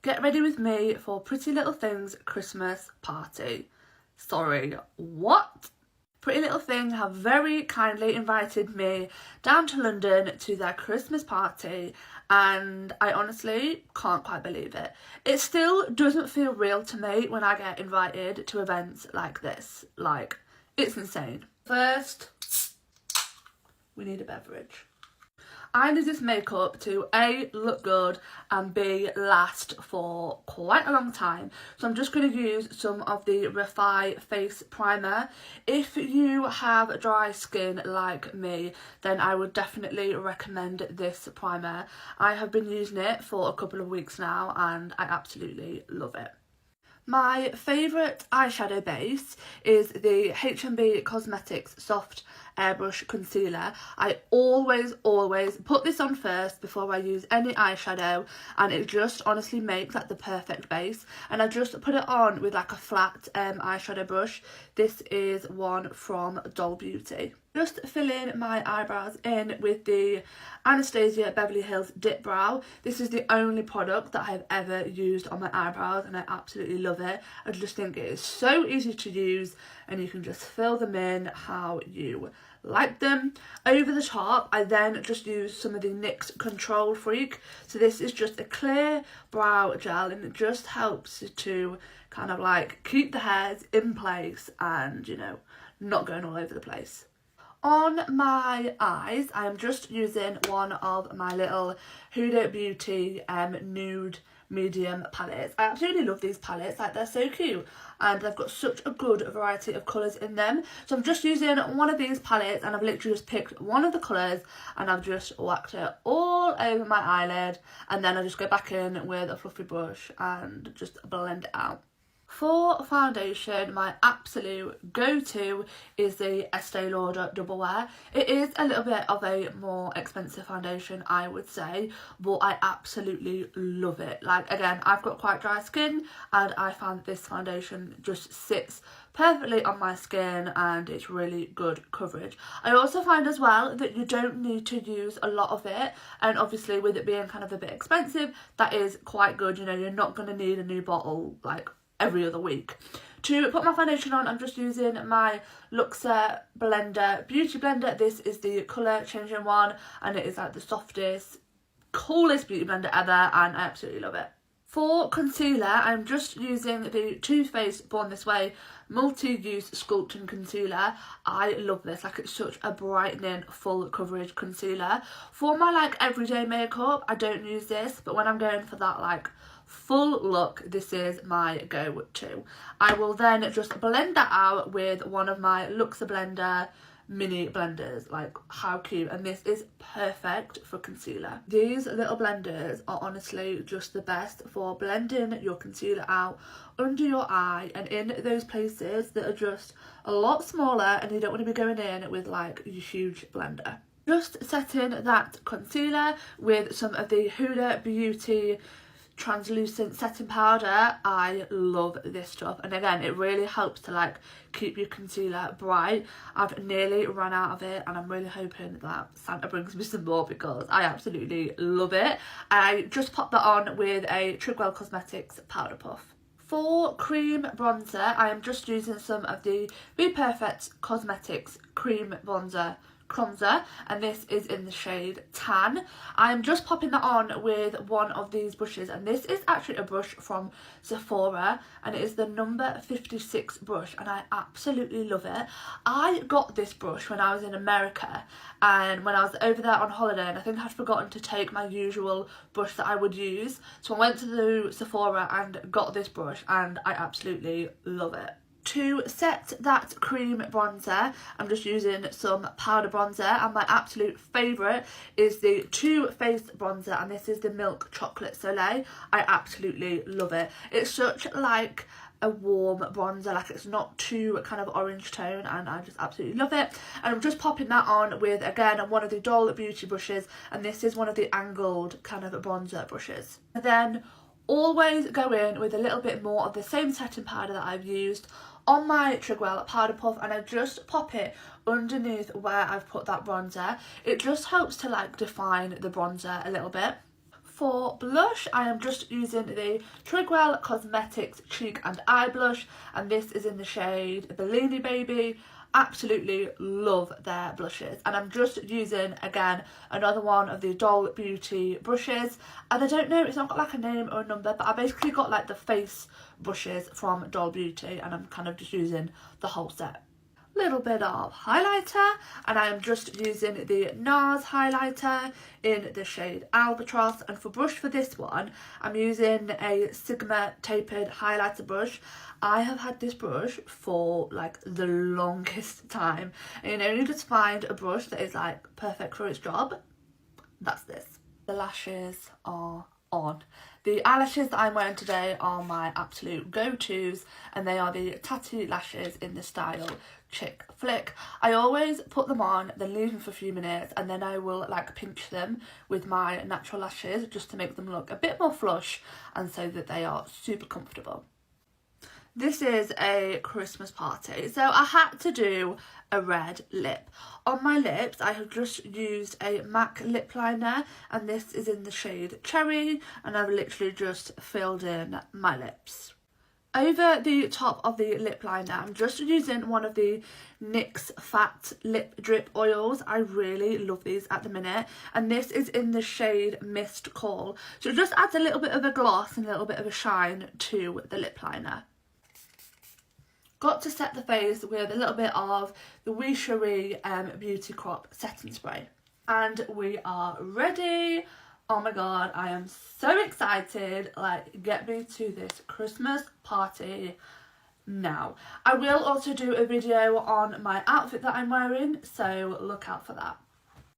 Get ready with me for Pretty Little Thing's Christmas party. Sorry, what? Pretty Little Thing have very kindly invited me down to London to their Christmas party, and I honestly can't quite believe it. It still doesn't feel real to me when I get invited to events like this. Like, it's insane. First, we need a beverage. I need this makeup to A, look good, and B, last for quite a long time. So I'm just going to use some of the Refi Face Primer. If you have dry skin like me, then I would definitely recommend this primer. I have been using it for a couple of weeks now and I absolutely love it. My favourite eyeshadow base is the H&B Cosmetics Soft Airbrush Concealer. I always put this on first before I use any eyeshadow, and it just honestly makes like the perfect base. And I just put it on with like a flat eyeshadow brush. This is one from Doll Beauty. Just filling my eyebrows in with the Anastasia Beverly Hills Dip Brow. This is the only product that I've ever used on my eyebrows and I absolutely love it. I just think it is so easy to use and you can just fill them in how you like them. Over the top, I then just use some of the NYX Control Freak. So this is just a clear brow gel and it just helps to kind of like keep the hairs in place and, you know, not going all over the place. On my eyes, I am just using one of my little Huda Beauty nude medium palettes. I absolutely love these palettes, like they're so cute and they've got such a good variety of colours in them. So I'm just using one of these palettes and I've literally just picked one of the colours and I've just whacked it all over my eyelid, and then I just go back in with a fluffy brush and just blend it out. For foundation, my absolute go-to is the Estee Lauder Double Wear. It is a little bit of a more expensive foundation, I would say, but I absolutely love it. Like, again, I've got quite dry skin and I found this foundation just sits perfectly on my skin and it's really good coverage. I also find as well that you don't need to use a lot of it, and obviously with it being kind of a bit expensive, that is quite good. You know, you're not going to need a new bottle like every other week. To put my foundation on, I'm just using my Luxer blender, beauty blender. This is the colour changing one and it is like the softest, coolest beauty blender ever and I absolutely love it. For concealer, I'm just using the Too Faced Born This Way multi-use sculpting concealer. I love this, like it's such a brightening full coverage concealer. For my like everyday makeup, I don't use this, but when I'm going for that like full look, this is my go-to. I will then just blend that out with one of my Luxer blender mini blenders. Like, how cute, and this is perfect for concealer. These little blenders are honestly just the best for blending your concealer out under your eye and in those places that are just a lot smaller and you don't want to be going in with like your huge blender. Just setting that concealer with some of the Huda Beauty translucent setting powder. I love this stuff, and again it really helps to like keep your concealer bright. I've nearly run out of it and I'm really hoping that Santa brings me some more because I absolutely love it. I just popped that on with a Trigwell Cosmetics powder puff. For cream bronzer, I am just using some of the Be Perfect Cosmetics cream bronzer and this is in the shade Tan. I'm just popping that on with one of these brushes, and this is actually a brush from Sephora and it is the number 56 brush and I absolutely love it. I got this brush when I was in America and when I was over there on holiday, and I think I'd forgotten to take my usual brush that I would use, so I went to the Sephora and got this brush and I absolutely love it. To set that cream bronzer, I'm just using some powder bronzer, and my absolute favourite is the Too Faced bronzer, and this is the Milk Chocolate Soleil. I absolutely love it. It's such like a warm bronzer, like it's not too kind of orange tone, and I just absolutely love it. And I'm just popping that on with, again, one of the Doll Beauty brushes, and this is one of the angled kind of bronzer brushes. And then always go in with a little bit more of the same setting powder that I've used on my Trigwell powder puff, and I just pop it underneath where I've put that bronzer. It just helps to like define the bronzer a little bit. for blush, I am just using the Trigwell Cosmetics Cheek and Eye Blush, and this is in the shade Bellini Baby. Absolutely love their blushes, and I'm just using again another one of the Doll Beauty brushes, and I don't know, it's not got like a name or a number, but I basically got like the face brushes from Doll Beauty, and I'm kind of just using the whole set. Little bit of highlighter, and I am just using the NARS highlighter in the shade Albatross, and for brush for this one I'm using a Sigma tapered highlighter brush. I have had this brush for like the longest time, and you know, you just find a brush that is like perfect for its job. That's this. The lashes are on. The eyelashes that I'm wearing today are my absolute go-tos, and they are the Tattoo lashes in the style Chick Flick. I always put them on, then leave them for a few minutes, and then I will like pinch them with my natural lashes just to make them look a bit more flush and so that they are super comfortable. This is a Christmas party, so I had to do a red lip. On my lips, I have just used a MAC lip liner, and this is in the shade Cherry, and I've literally just filled in my lips. Over the top of the lip liner, I'm just using one of the NYX Fat Lip Drip Oils. I really love these at the minute, and this is in the shade Mist Call, so it just adds a little bit of a gloss and a little bit of a shine to the lip liner. Got to set the face with a little bit of the Wee Cherie Beauty Crop Setting Spray. And we are ready. Oh my god, I am so excited. Like, get me to this Christmas party now. I will also do a video on my outfit that I'm wearing, so look out for that.